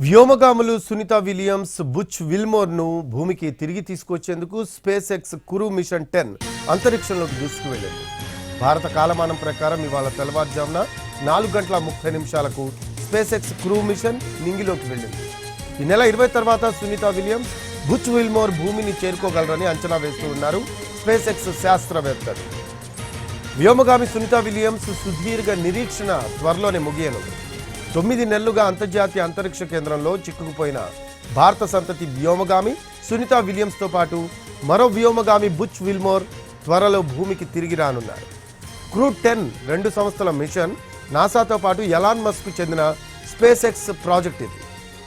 వ్యోమగాములు Sunitha Williams, Butch విల్మోర్ను భూమికి తిరిగి తీసుకొచ్చేందుకు స్పేస్ ఎక్స్ క్రూ మిషన్ 10 అంతరిక్షంలోకి దూసుకువెళ్లింది. భారత కాలమానం ప్రకారం ఇవాళ తెల్లవారుజామున 4:30 స్పేస్ ఎక్స్ క్రూ మిషన్ నింగిలోకి వెళ్ళింది. ఈ నెల 20 తర్వాత సునీత విలియమ్స్, బుచ్ విల్మోర్ భూమిని చేరుకోగలరని అంచనా వేస్తూ ఉన్నారు స్పేస్ ఎక్స్ శాస్త్రవేత్తలు. వ్యోమగామి సునీత విలియమ్స్ సుదీర్ఘ నిరీక్షణ త్వరలోనే ముగియనుంది. 9 నెలలుగా అంతర్జాతీయ అంతరిక్ష కేంద్రంలో చిక్కుకుపోయిన భారత సంతతి వ్యోమగామి సునీత విలియమ్స్తో పాటు మరో వ్యోమగామి బుచ్ విల్మోర్ త్వరలో భూమికి తిరిగి రానున్నారు. క్రూ 10 2 సంస్థల మిషన్, నాసాతో పాటు ఎలాన్ మస్క్ చెందిన స్పేస్ ఎక్స్ ప్రాజెక్ట్ ఇది.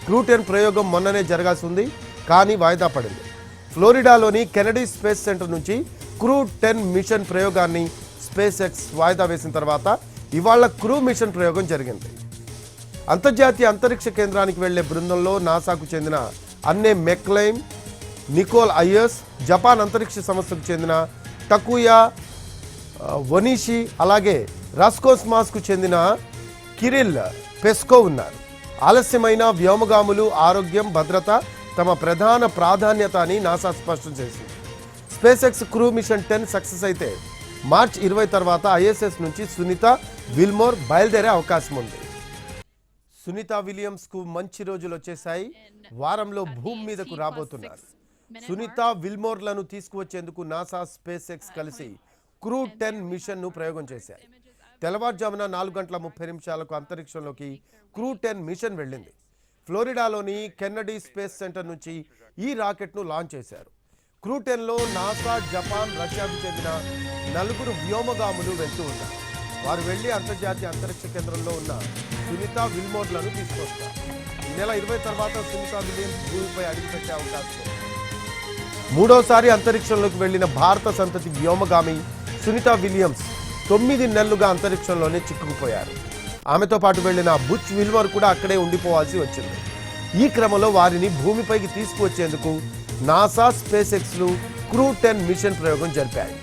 క్రూ 10 ప్రయోగం మొన్ననే జరగాల్సి ఉంది, కానీ వాయిదా పడింది. ఫ్లోరిడాలోని కెనడీ స్పేస్ సెంటర్ నుంచి క్రూ 10 మిషన్ ప్రయోగాన్ని స్పేస్ ఎక్స్ వాయిదా వేసిన తర్వాత ఇవాళ క్రూ మిషన్ ప్రయోగం జరిగింది. అంతర్జాతీయ అంతరిక్ష కేంద్రానికి వెళ్లే బృందంలో నాసాకు చెందిన అన్నే మెక్లైన్, నికోల్ అయ్యర్స్, జపాన్ అంతరిక్ష సంస్థకు చెందిన టకుయా వనీషి, అలాగే రాస్కోస్మాస్కు చెందిన కిరిల్ పెస్కో ఉన్నారు. ఆలస్యమైన వ్యోమగాములు ఆరోగ్యం, భద్రత తమ ప్రధాన ప్రాధాన్యత అని నాసా స్పష్టం చేసింది. SpaceX crew mission 10 success అయితే మార్చి 20 తర్వాత ఐఎస్ఎస్ నుంచి సునీత విల్మోర్ బయలుదేరే అవకాశం ఉంది. సునీత విలియమ్స్ కు మంచి రోజులు వచ్చేసాయి. వారంలో భూమి మీదకు రాబోతున్నారు. సునీత విల్మోర్లను తీసుకువచ్చేందుకు నాసా, స్పేస్ ఎక్స్ కలిసి క్రూ 10 మిషన్ ను ప్రయోగం చేశాయి. తెల్లవారుజామున 4:30 అంతరిక్షంలోకి క్రూ 10 మిషన్ వెళ్ళింది. ఫ్లోరిడాలోని కెన్నడీ స్పేస్ సెంటర్ నుంచి ఈ రాకెట్ ను లాంచ్ చేశారు. క్రూ 10లో నాసా, జపాన్, రష్యాకు చెందిన 4 వ్యోమగాములు వెళ్తూ ఉన్నారు. వారు వెళ్లి అంతర్జాతీయ అంతరిక్ష కేంద్రంలో ఉన్న సునీత విల్మోర్లను తీసుకొస్తారు. ఈ నెల 20 తర్వాత సునీత విలియమ్స్ భూమిపై అడుగుపెట్టే అవకాశం ఉంది. మూడోసారి అంతరిక్షంలోకి వెళ్లిన భారత సంతతి వ్యోమగామి సునీత విలియమ్స్ 9 నెలలుగా అంతరిక్షంలోనే చిక్కుకుపోయారు. ఆమెతో పాటు వెళ్లిన బుచ్ విల్మోర్ కూడా అక్కడే ఉండిపోవాల్సి వచ్చింది. ఈ క్రమంలో వారిని భూమిపైకి తీసుకువచ్చేందుకు నాసా, స్పేస్ ఎక్స్లు క్రూ 10 మిషన్ ప్రయోగం జరిపాయి.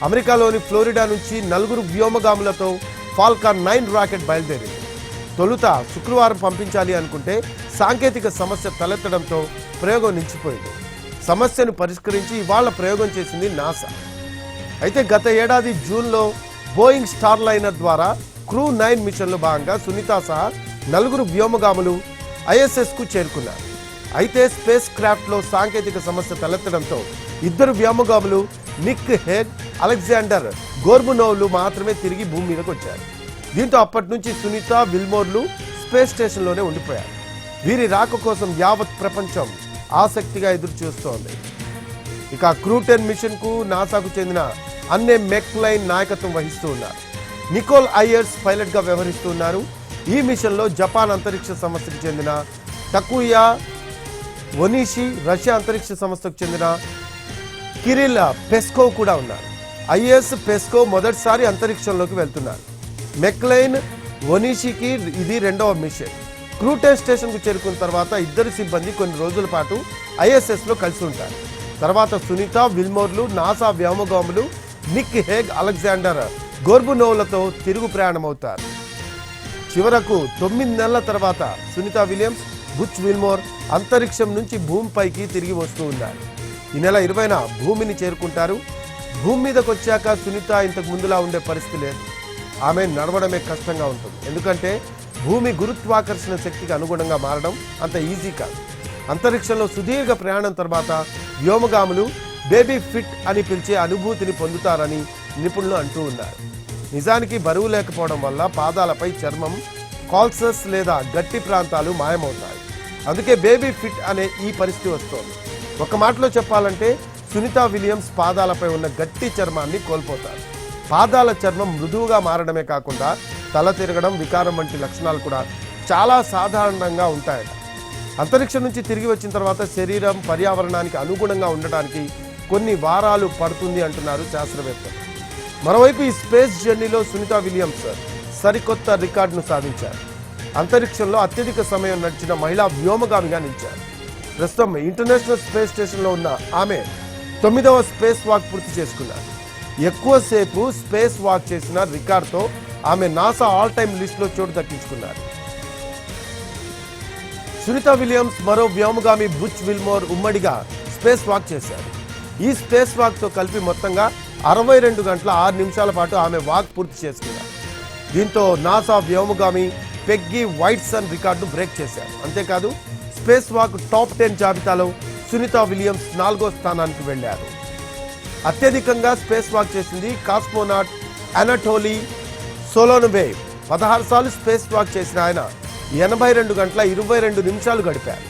అమెరికాలోని ఫ్లోరిడా నుంచి 4 వ్యోమగాములతో ఫాల్కాన్ 9 రాకెట్ బయలుదేరింది. తొలుత శుక్రవారం పంపించాలి అనుకుంటే సాంకేతిక సమస్య తలెత్తడంతో ప్రయోగం నిలిచిపోయింది. సమస్యను పరిష్కరించి ఇవాళ ప్రయోగం చేసింది నాసా. అయితే గత ఏడాది జూన్లో బోయింగ్ స్టార్ లైనర్ ద్వారా క్రూ 9 మిషన్లో భాగంగా సునీత సహా 4 వ్యోమగాములు ఐఎస్ఎస్కు చేరుకున్నారు. అయితే స్పేస్ క్రాఫ్ట్లో సాంకేతిక సమస్య తలెత్తడంతో 2 వ్యోమగాములు నిక్ హేగ్, అలెగ్జాండర్ గోర్బునోవ్లు మాత్రమే తిరిగి భూమి మీదకు వచ్చారు. దీంతో అప్పటి నుంచి సునీత, విల్మోర్లు స్పేస్ స్టేషన్లోనే ఉండిపోయారు. వీరి రాక కోసం యావత్ ప్రపంచం ఆసక్తిగా ఎదురు చూస్తోంది. ఇక క్రూ 10 మిషన్ కు నాసాకు చెందిన అన్నే మెక్లైన్ నాయకత్వం వహిస్తూ ఉన్నారు. నికోల్ అయ్యర్స్ పైలట్ గా వ్యవహరిస్తూ ఉన్నారు. ఈ మిషన్ లో జపాన్ అంతరిక్ష సంస్థకు చెందిన టకుయా వనీషి, రష్యా అంతరిక్ష సంస్థకు చెందిన కిరిల్ పెస్కో కూడా ఉన్నారు. ఐఎస్ పెస్కో మొదటిసారి అంతరిక్షంలోకి వెళ్తున్నారు. మెక్లైన్, వనీషికి ఇది 2వ మిషన్. క్రూ 10 స్టేషన్కు చేరుకున్న తర్వాత 2 సిబ్బంది కొన్ని రోజుల పాటు ఐఎస్ఎస్ లో కలిసి ఉంటారు. తర్వాత సునీత విల్మోర్లు, నాసా వ్యోమగాములు నిక్ హేగ్, అలెగ్జాండర్ గోర్బునోవ్లతో తిరుగు ప్రయాణమవుతారు. చివరకు 9 నెలల తర్వాత సునీత విలియమ్స్, బుచ్ విల్మోర్ అంతరిక్షం నుంచి భూమిపైకి తిరిగి వస్తూ ఉన్నారు. ఈ నెల 20న భూమిని చేరుకుంటారు. భూమి మీదకి వచ్చాక సునీత ఇంతకు ముందులా ఉండే పరిస్థితి లేదు. ఆమె నడవడమే కష్టంగా ఉంటుంది. ఎందుకంటే భూమి గురుత్వాకర్షణ శక్తికి అనుగుణంగా మారడం అంత ఈజీ కాదు. అంతరిక్షంలో సుదీర్ఘ ప్రయాణం తర్వాత వ్యోమగాములు బేబీ ఫిట్ అని పిలిచే అనుభూతిని పొందుతారని నిపుణులు అంటూ ఉన్నారు. నిజానికి బరువు లేకపోవడం వల్ల పాదాలపై చర్మం, కాల్సస్ లేదా గట్టి ప్రాంతాలు మాయమవుతాయి. అందుకే బేబీ ఫిట్ అనే ఈ పరిస్థితి వస్తోంది. ఒక మాటలో చెప్పాలంటే సునీత విలియమ్స్ పాదాలపై ఉన్న గట్టి చర్మాన్ని కోల్పోతారు. పాదాల చర్మం మృదువుగా మారడమే కాకుండా తల తిరగడం, వికారం వంటి లక్షణాలు కూడా చాలా సాధారణంగా ఉంటాయట. అంతరిక్షం నుంచి తిరిగి వచ్చిన తర్వాత శరీరం పర్యావరణానికి అనుగుణంగా ఉండడానికి కొన్ని వారాలు పడుతుంది అంటున్నారు శాస్త్రవేత్తలు. మరోవైపు ఈ స్పేస్ జర్నీలో సునీత విలియమ్స్ సరికొత్త రికార్డును సాధించారు. అంతరిక్షంలో అత్యధిక సమయం నడిచిన మహిళా వ్యోమగామిగా నిలిచారు. ప్రస్తుతం ఇంటర్నేషనల్ స్పేస్ స్టేషన్లో ఉన్న ఆమె 9వ స్పేస్ వాక్ పూర్తి చేసుకున్నారు. ఎక్కువసేపు స్పేస్ వాక్ చేసిన రికార్డుతో ఆమె నాసా ఆల్ టైమ్ లిస్టులో చోటు దక్కించుకున్నారు. సునీత విలియమ్స్ మరో వ్యోమగామి బుచ్ విల్మోర్ ఉమ్మడిగా స్పేస్ వాక్ చేశారు. ఈ స్పేస్ వాక్తో కలిపి మొత్తంగా 62 గంటల 6 నిమిషాల పాటు ఆమె వాక్ పూర్తి చేసుకున్నారు. దీంతో నాసా వ్యోమగామి పెగ్గీ వైట్సన్ రికార్డును బ్రేక్ చేశారు. అంతేకాదు స్పేస్ వాక్ టాప్ 10 జాబితాలో సునీత విలియమ్స్ 4వ స్థానానికి వెళ్లారు. అత్యధికంగా స్పేస్ వాక్ చేసింది కాస్మోనాట్ అనటోలీ సోలోనోవేవ్. 16 సార్లు స్పేస్ వాక్ చేసిన ఆయన 82 గంటల 22 నిమిషాలు గడిపారు.